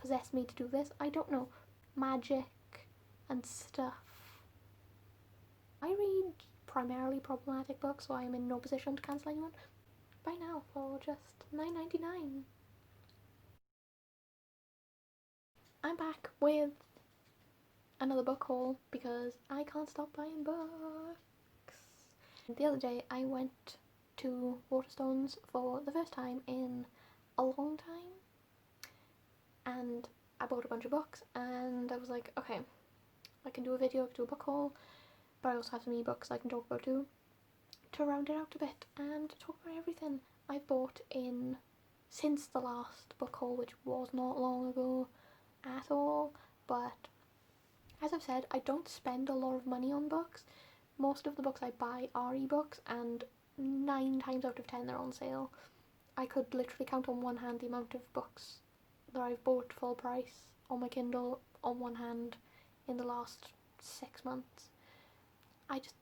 possessed me to do this. I don't know. Magic and stuff. I read primarily problematic books, so I am in no position to cancel anyone. Buy now for just $9.99. I'm back with another book haul because I can't stop buying books. The other day I went to Waterstones for the first time in a long time, and I bought a bunch of books, and I was like, okay, I can do a video, I can do a book haul, but I also have some ebooks I can talk about too, to round it out a bit and talk about everything I've bought in since the last book haul, which was not long ago at all. But as I've said, I don't spend a lot of money on books. Most of the books I buy are ebooks, and 9 times out of 10 they're on sale. I could literally count on one hand the amount of books that I've bought full price on my Kindle on one hand in the last 6 months.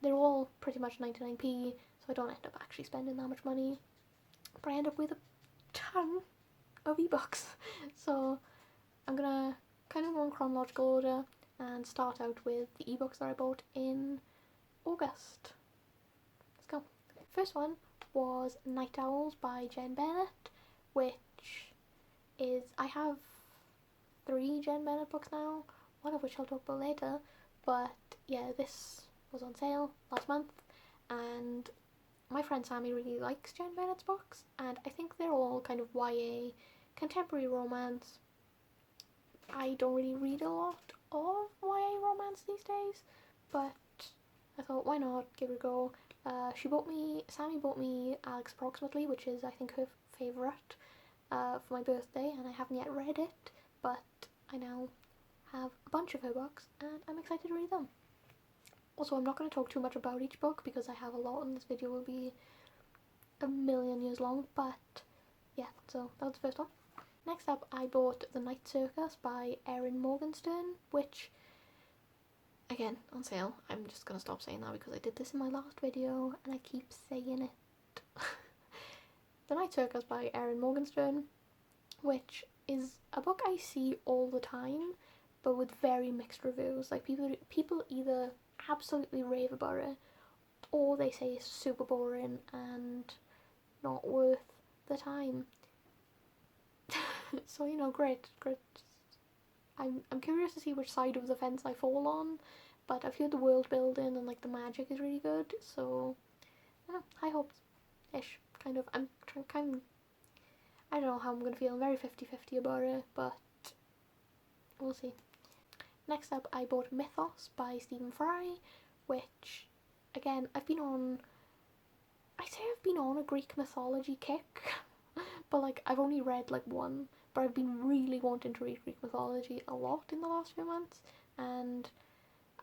They're all pretty much 99p, so I don't end up actually spending that much money, but I end up with a ton of ebooks. So I'm gonna kind of go in chronological order and start out with the ebooks that I bought in August. Let's go. First one was Night Owls by Jen Bennett, which is, I have 3 Jen Bennett books now, one of which I'll talk about later, but yeah, this was on sale last month, and my friend Sammy really likes Jen Bennett's books, and I think they're all kind of YA, contemporary romance. I don't really read a lot of YA romance these days, but I thought, why not, give it a go. Sammy bought me Alex Approximately, which is I think her favourite, for my birthday, and I haven't yet read it, but I now have a bunch of her books and I'm excited to read them. Also, I'm not going to talk too much about each book because I have a lot and this video will be a million years long, but yeah, so that was the first one. Next up, I bought The Night Circus by Erin Morgenstern, which, again, on sale. I'm just going to stop saying that because I did this in my last video and I keep saying it. The Night Circus by Erin Morgenstern, which is a book I see all the time, but with very mixed reviews. Like, people either absolutely rave about it, or they say it's super boring and not worth the time. So, you know, great. I'm curious to see which side of the fence I fall on, but I've heard the world building and like the magic is really good, so I don't know, high hopes ish, kind of. I don't know how I'm gonna feel. I'm very 50-50 about it, but we'll see. Next up, I bought Mythos by Stephen Fry, which, again, I'd say I've been on a Greek mythology kick, but like I've only read like one, but I've been really wanting to read Greek mythology a lot in the last few months, and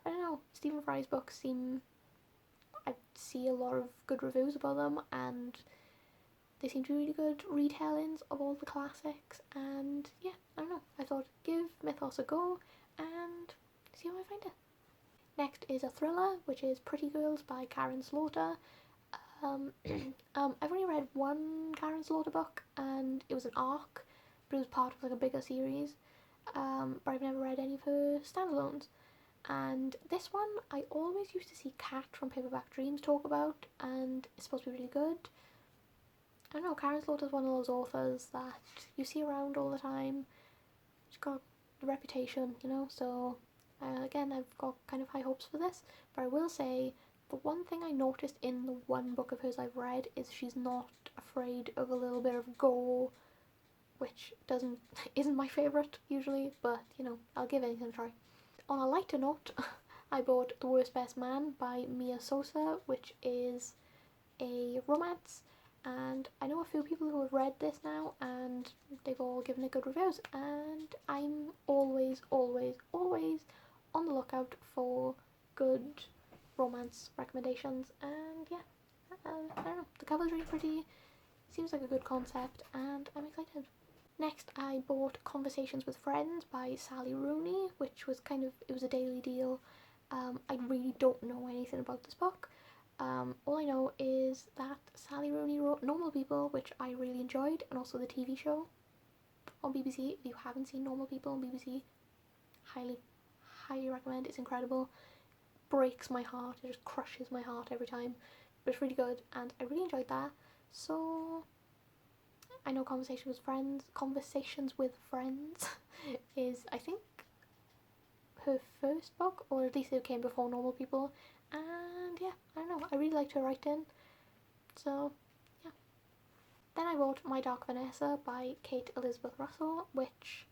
I don't know, Stephen Fry's books I see a lot of good reviews about them, and they seem to be really good retellings of all the classics, and yeah, I don't know, I thought give Mythos a go and see how I find it. Next is a thriller, which is Pretty Girls by Karen Slaughter. I've only read one Karen Slaughter book, and it was an arc, but it was part of like a bigger series, but I've never read any of her standalones. And this one I always used to see Kat from Paperback Dreams talk about, and it's supposed to be really good. I don't know, Karen Slaughter's one of those authors that you see around all the time. She's got a reputation, you know, so again, I've got kind of high hopes for this, but I will say the one thing I noticed in the one book of hers I've read is she's not afraid of a little bit of gore, which isn't my favourite usually, but you know, I'll give anything a try. On a lighter note, I bought The Worst Best Man by Mia Sosa, which is a romance, and I know a few people who have read this now and they've all given it good reviews, and I'm always on the lookout for good romance recommendations, and yeah, I don't know, the cover's really pretty, seems like a good concept, and I'm excited. Next, I bought Conversations with Friends by Sally Rooney, which was it was a daily deal. I really don't know anything about this book. All I know is that Sally Rooney wrote Normal People, which I really enjoyed, and also the TV show. on BBC. If you haven't seen Normal People on BBC, highly, highly recommend. It's incredible. Breaks my heart. It just crushes my heart every time. But it's really good, and I really enjoyed that. So I know Conversations with Friends is, I think, her first book, or at least it came before Normal People. And yeah, I don't know, I really liked her writing. So yeah. Then I wrote My Dark Vanessa by Kate Elizabeth Russell, which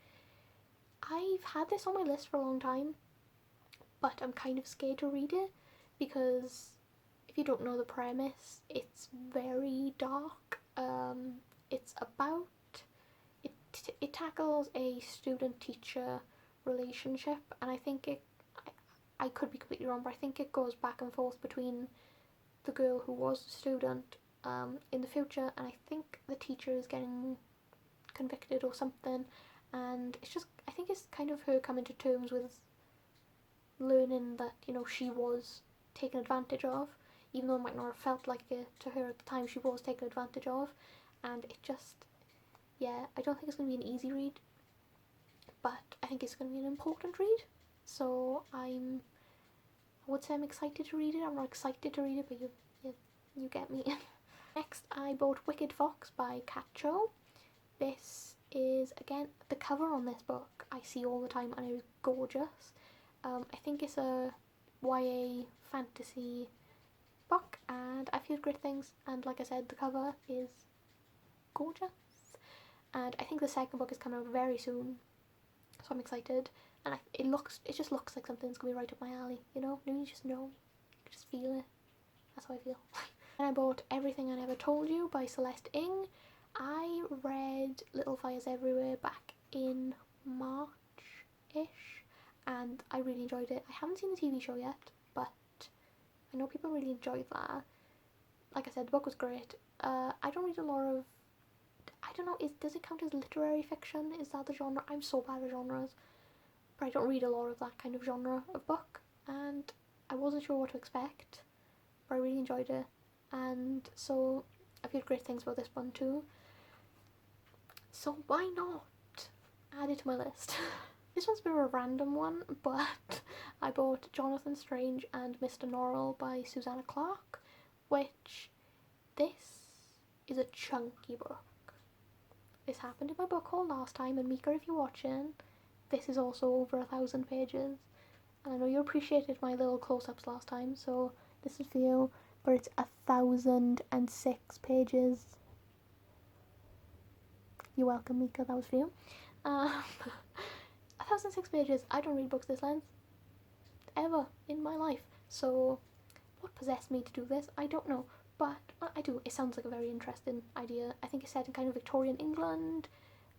I've had this on my list for a long time, but I'm kind of scared to read it because if you don't know the premise, it's very dark. It's about it tackles a student-teacher relationship, and I think I could be completely wrong, but I think it goes back and forth between the girl who was a student in the future, and I think the teacher is getting convicted or something, and I think it's kind of her coming to terms with learning that, you know, she was taken advantage of, even though it might not have felt like it to her at the time. She was taken advantage of, and it just, yeah, I don't think it's going to be an easy read, but I think it's going to be an important read. So I would say I'm excited to read it. I'm not excited to read it, but you get me. Next, I bought Wicked Fox by Kat Cho. This is, again, the cover on this book I see all the time, and it is gorgeous. I think it's a YA fantasy book, and I've heard great things, and like I said, the cover is gorgeous. And I think the second book is coming out very soon, so I'm excited. And it just looks like something's gonna be right up my alley, you know? You just know, you can just feel it. That's how I feel. And I bought Everything I Never Told You by Celeste Ng. I read Little Fires Everywhere back in March-ish, and I really enjoyed it. I haven't seen the TV show yet, but I know people really enjoyed that. Like I said, the book was great. I don't read a lot of, I don't know, does it count as literary fiction? Is that the genre? I'm so bad at genres, but I don't read a lot of that kind of genre of book, and I wasn't sure what to expect, but I really enjoyed it, and so I've heard great things about this one too. So why not add it to my list? This one's a bit of a random one, but I bought Jonathan Strange and Mr. Norrell by Susanna Clarke, which, this is a chunky book. This happened in my book haul last time, and Mika, if you're watching, this is also over 1,000 pages. And I know you appreciated my little close-ups last time, so this is for you, but it's 1,006 pages. You're welcome, Mika, that was for you. 1,006 pages. I don't read books this length ever in my life, so what possessed me to do this, I don't know, but I do. It sounds like a very interesting idea. I think it's set in kind of Victorian England,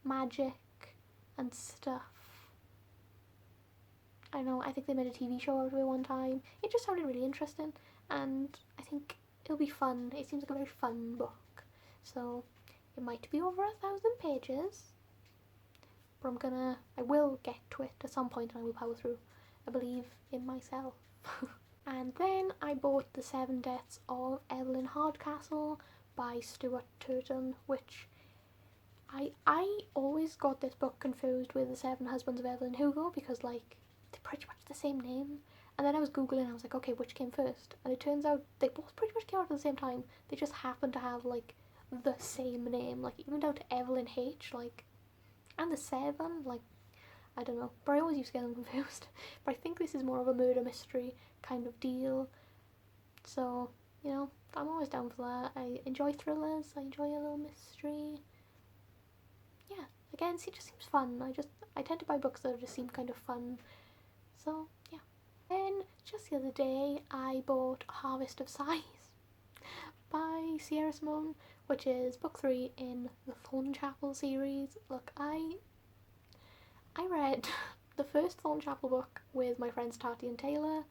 magic and stuff. I don't know, I think they made a TV show out of it one time. It just sounded really interesting, and I think it'll be fun. It seems like a very fun book, so it might be over 1,000 pages, but I will get to it at some point, and I will power through. I believe in myself. And then I bought The Seven Deaths of Evelyn Hardcastle by Stuart Turton, which I always got this book confused with The Seven Husbands of Evelyn Hugo, because, like, they're pretty much the same name. And then I was googling and I was like, okay, which came first? And it turns out they both pretty much came out at the same time. They just happen to have, like, the same name, like, even down to Evelyn H, like, and the Seven, like, I don't know, but I always used to get them confused. But I think this is more of a murder mystery kind of deal, so, you know, I'm always down for that. I enjoy thrillers, I enjoy a little mystery. Yeah, again, it just seems fun. I tend to buy books that just seem kind of fun, so yeah. Then, just the other day, I bought Harvest of Sighs by Sierra Simone, which is book 3 in the Thornchapel series. Look, I read the first Thornchapel book with my friends Tati and Taylor.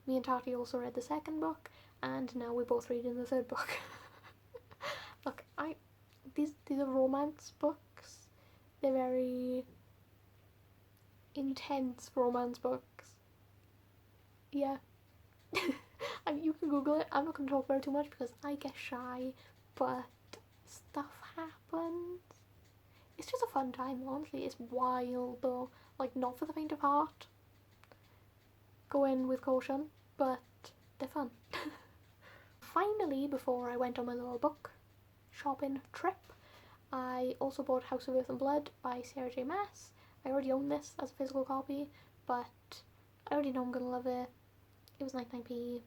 Me and Tati also read the second book, and now we're both reading the third book. Look, these are romance books. They're very intense romance books. Yeah. You can Google it. I'm not going to talk about it too much because I get shy, but stuff happens. it's just a fun time, honestly. It's wild though, like not for the faint of heart. Go in with caution, but they're fun. Finally, before I went on my little book shopping trip, I also bought House of Earth and Blood by Sarah J Maas. I already own this as a physical copy, but I already know I'm gonna love it. It was 99p.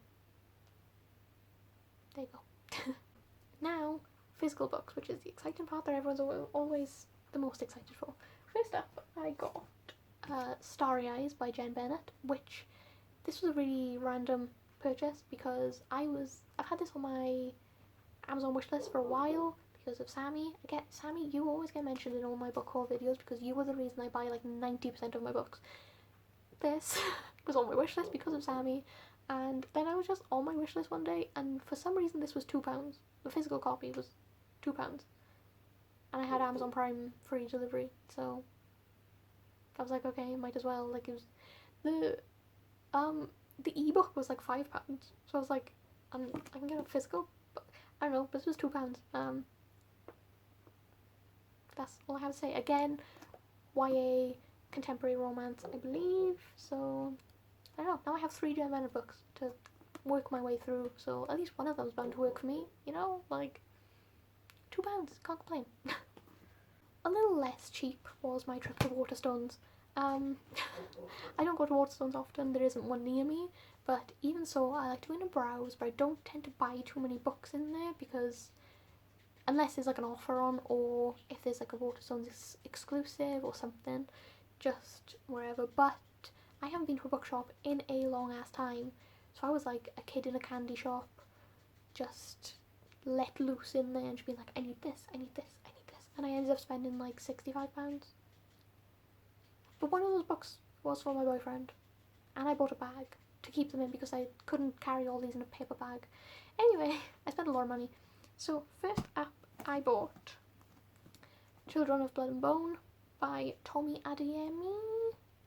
There you go. Now, physical books, which is the exciting part that everyone's always the most excited for. First up, I got Starry Eyes by Jen Bennett, which this was a really random purchase because I've had this on my Amazon wishlist for a while because of Sammy. Sammy, you always get mentioned in all my book haul videos because you were the reason I buy like 90% of my books. This was on my wishlist because of Sammy, and then I was just on my wishlist one day, and for some reason this was £2. The physical copy was £2, and I had Amazon Prime free delivery, so I was like, okay, might as well. Like, it was the ebook was like £5, so I was like, I can get a physical, but I don't know. This was £2. That's all I have to say. Again, YA contemporary romance, I believe. So I don't know. Now I have 3 Jen Bennett books to work my way through. So at least one of them's bound to work for me. You know, like £2. Can't complain. A little less cheap was my trip to Waterstones. I don't go to Waterstones often, there isn't one near me, but even so, I like to go in and browse, but I don't tend to buy too many books in there because unless there's like an offer on, or if there's like a Waterstones exclusive or something, just wherever. But I haven't been to a bookshop in a long ass time, so I was like a kid in a candy shop, just let loose in there and just being like, I need this, I need this, I need this, and I ended up spending like £65. But one of those books was for my boyfriend, and I bought a bag to keep them in because I couldn't carry all these in a paper bag. Anyway, I spent a lot of money. So first up, I bought Children of Blood and Bone by Tommy Adeyemi.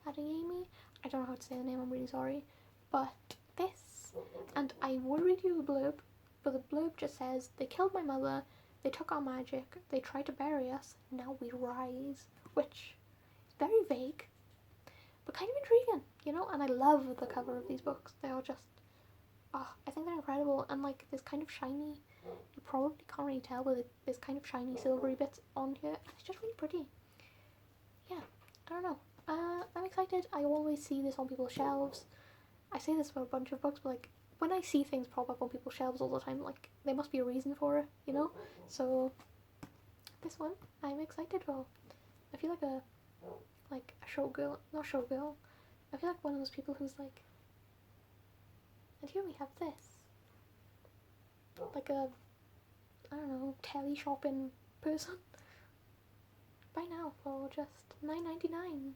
I don't know how to say the name, I'm really sorry. But this, and I will read you the blurb, but the blurb just says, they killed my mother, they took our magic, they tried to bury us, now we rise. Which is very vague, but kind of intriguing, you know? And I love the cover of these books. They are just, I think they're incredible. And like, there's kind of shiny, you probably can't really tell, but there's kind of shiny silvery bits on here. And it's just really pretty. Yeah, I don't know. I'm excited. I always see this on people's shelves. I say this for a bunch of books, but like, when I see things pop up on people's shelves all the time, like, there must be a reason for it, you know? So, this one, I'm excited for. I feel like a showgirl, not showgirl, I feel like one of those people who's like, and here we have this, like a, I don't know, telly shopping person. Buy now for just $9.99.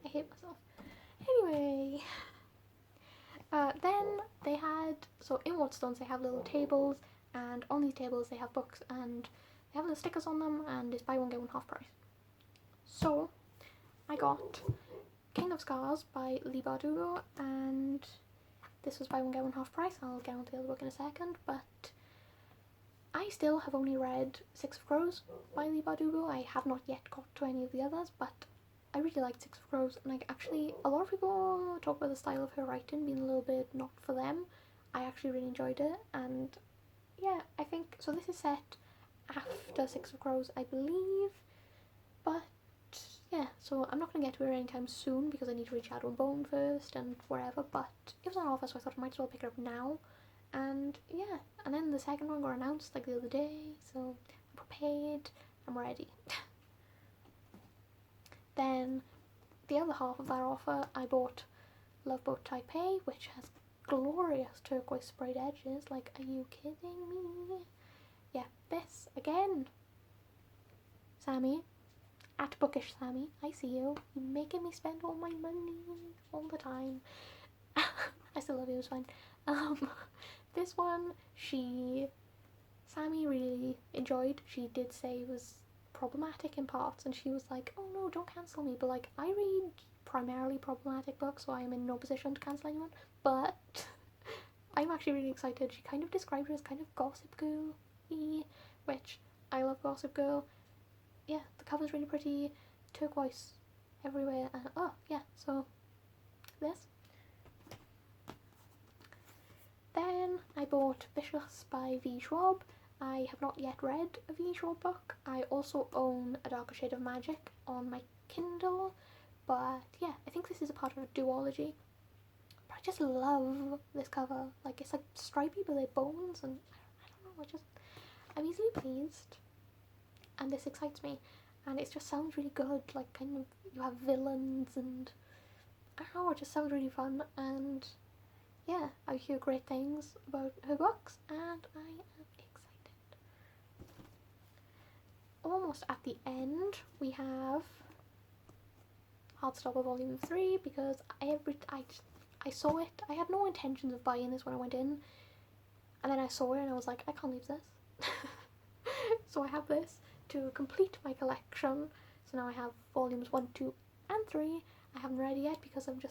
I hate myself. Anyway, then they had, so in Waterstones they have little tables, and on these tables they have books, and they have little stickers on them, and it's buy one get one half price. So I got King of Scars by Leigh Bardugo, and this was buy one get one half price. I'll get onto the other book in a second, but I still have only read Six of Crows by Leigh Bardugo. I have not yet got to any of the others, but I really liked Six of Crows, and actually a lot of people talk about the style of her writing being a little bit not for them. I actually really enjoyed it, and yeah, I think, so this is set after Six of Crows, I believe, but yeah, so I'm not going to get to it anytime soon because I need to read Shadow and Bone first and wherever, but it was on offer, so I thought I might as well pick it up now. And yeah, and then the second one got announced like the other day, so I'm prepared, I'm ready. Then the other half of that offer, I bought Love Boat Taipei, which has glorious turquoise sprayed edges. Like, are you kidding me? Yeah, this again. Sammy, at Bookish Sammy, I see you. You're making me spend all my money all the time. I still love you, it's fine. This one, Sammy really enjoyed. She did say it was problematic in parts, and she was like, oh no, don't cancel me, but like, I read primarily problematic books, so I am in no position to cancel anyone, but I'm actually really excited. She kind of described her as kind of gossip girl-y, which I love Gossip Girl. Yeah, the cover's really pretty, turquoise everywhere, and oh yeah, so this. Then I bought Vicious by V. Schwab. I have not yet read a V. Schwab book. I also own A Darker Shade of Magic on my Kindle, but yeah, I think this is a part of a duology. But I just love this cover. Like, it's like stripy but they're bones, and I don't know, I'm easily pleased, and this excites me, and it just sounds really good. Like, kind of, you have villains, and I don't know, it just sounds really fun, and yeah, I hear great things about her books, and I am excited. Almost at the end, we have Heartstopper Volume 3, because I saw it. I had no intentions of buying this when I went in, and then I saw it and I was like, I can't leave this. So I have this to complete my collection. So now I have volumes 1, 2 and 3. I haven't read it yet because I'm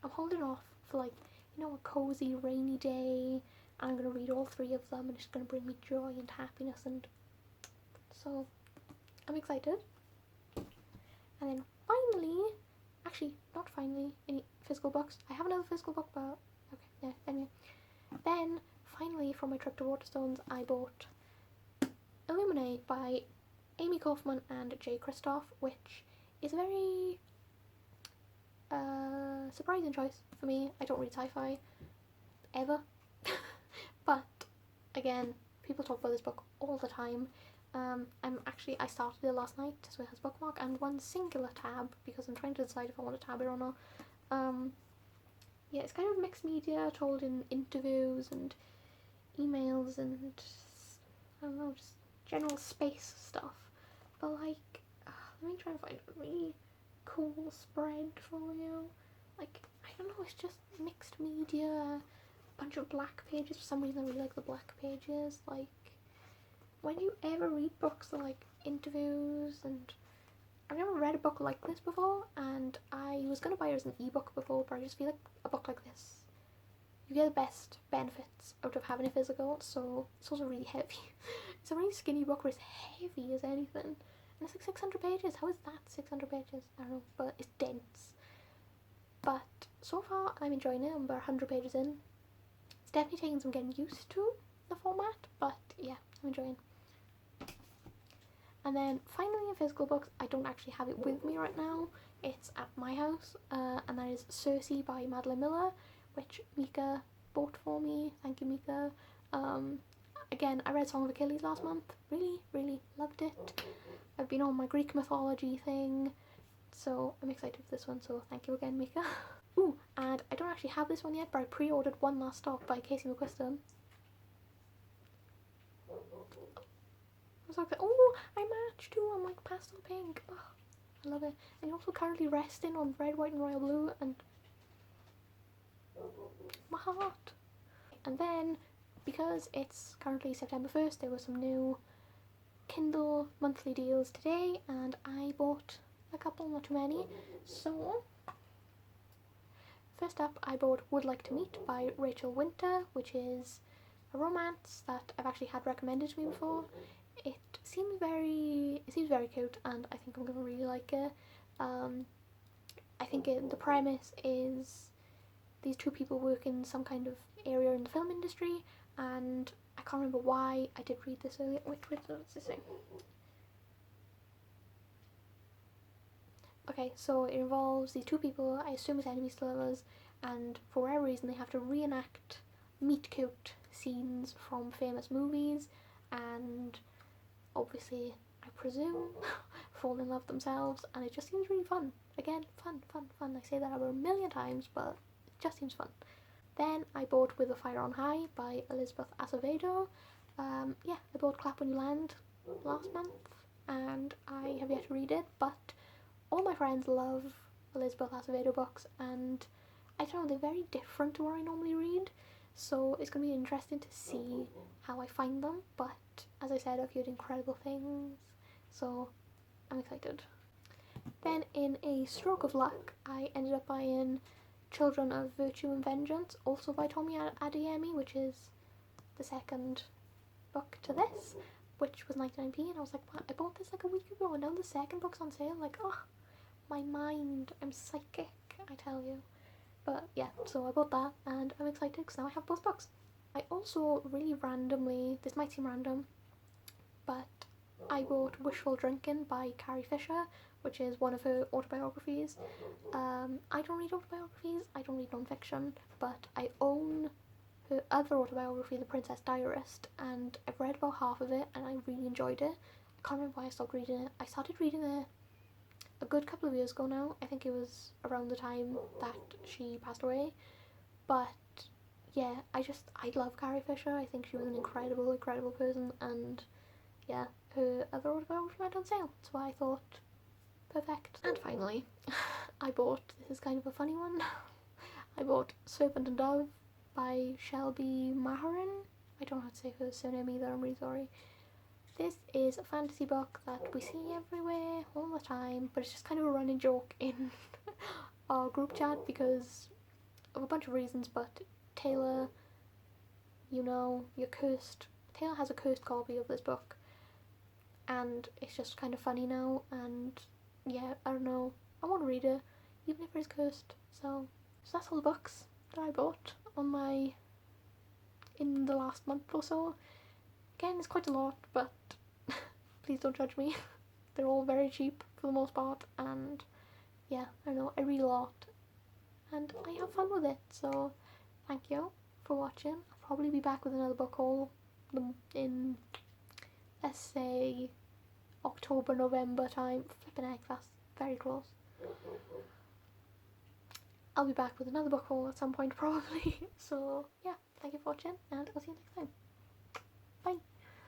holding off for, like, you know, a cozy rainy day, and I'm going to read all 3 of them, and it's going to bring me joy and happiness, and so I'm excited. And then finally, actually not finally, any physical books. I have another physical book, but okay, yeah, anyway. Then finally, from my trip to Waterstones, I bought Illuminae by Amy Kaufman and Jay Kristoff, which is a very surprising choice for me. I don't read sci-fi ever, but again, people talk about this book all the time. I started it last night, so it has bookmark and one singular tab because I'm trying to decide if I want to tab it or not. Yeah, it's kind of mixed media, told in interviews and emails and I don't know, just general space stuff. But like, let me try and find a really cool spread for you. Like, I don't know, it's just mixed media, a bunch of black pages. For some reason I really like the black pages. Like, when you ever read books that are like interviews, and I've never read a book like this before, and I was going to buy it as an ebook before, but I just feel like a book like this, you get the best benefits out of having it physical. So it's also really heavy. It's a really skinny book, but it's heavy as anything, and it's like 600 pages. How is that 600 pages? I don't know, but it's dense. But so far I'm enjoying it. I'm about 100 pages in. It's definitely taking some getting used to the format, but yeah, I'm enjoying. And then finally in physical books, I don't actually have it with me right now. It's at my house, and that is Circe by Madeline Miller, which Mika bought for me. Thank you, Mika. Again, I read Song of Achilles last month. Really, really loved it. I've been on my Greek mythology thing, so I'm excited for this one, so thank you again, Mika. Ooh, and I don't actually have this one yet, but I pre-ordered One Last Stop by Casey McQuiston. I was like, oh, I matched too. I'm like pastel pink. Oh, I love it. And you're also currently resting on red, white and royal blue, and my heart. And then, because it's currently September 1st, there were some new Kindle monthly deals today, and I bought a couple, not too many. So first up, I bought Would Like to Meet by Rachel Winter, which is a romance that I've actually had recommended to me before. It seems very cute, and I think I'm gonna really like it. I think the premise is these two people work in some kind of area in the film industry, and I can't remember why. I did read this earlier. What's this say? Okay, so it involves these two people, I assume it's enemies to lovers, and for whatever reason they have to reenact meet cute scenes from famous movies, and obviously, I presume, fall in love themselves, and it just seems really fun. Again, fun. I say that over a million times, but it just seems fun. Then I bought With a Fire on High by Elizabeth Acevedo. Yeah, I bought Clap When You Land last month, and I have yet to read it, but all my friends love Elizabeth Acevedo books, and I don't know, they're very different to what I normally read, so it's going to be interesting to see how I find them, but as I said, I've heard incredible things, so I'm excited. Then in a stroke of luck, I ended up buying Children of Virtue and Vengeance, also by Tomi Adeyemi, which is the second book to this. which was 99p, and I was like, what? I bought this like a week ago, and now the second book's on sale. Like, oh, my mind, I'm psychic, I tell you. But yeah, so I bought that, and I'm excited because now I have both books. I also really randomly, this might seem random, but I bought Wishful Drinking by Carrie Fisher, which is one of her autobiographies. I don't read autobiographies, I don't read non-fiction, but I own her other autobiography, The Princess Diarist, and I've read about half of it and I really enjoyed it. I can't remember why I stopped reading it. I started reading it a good couple of years ago now. I think it was around the time that she passed away. But yeah, I love Carrie Fisher. I think she was an incredible person, and yeah, her other autobiography went on sale, so I thought, perfect. And finally, I bought, this is kind of a funny one, I bought Serpent and Dove by Shelby Maharin. I don't know how to say her surname either, I'm really sorry. This is a fantasy book that we see everywhere all the time, but it's just kind of a running joke in our group chat because of a bunch of reasons, but Taylor, you know, you're cursed. Taylor has a cursed copy of this book, and it's just kind of funny now, and yeah, I don't know, I want to read it, even if it's cursed. So that's all the books that I bought in the last month or so. Again, it's quite a lot, but please don't judge me. They're all very cheap for the most part, and yeah, I don't know, I read a lot, and I have fun with it, so thank you for watching. I'll probably be back with another book haul in, let's say, October, November time. Flipping heck, that's very close. I'll be back with another book haul at some point probably. So yeah, thank you for watching, and I'll see you next time.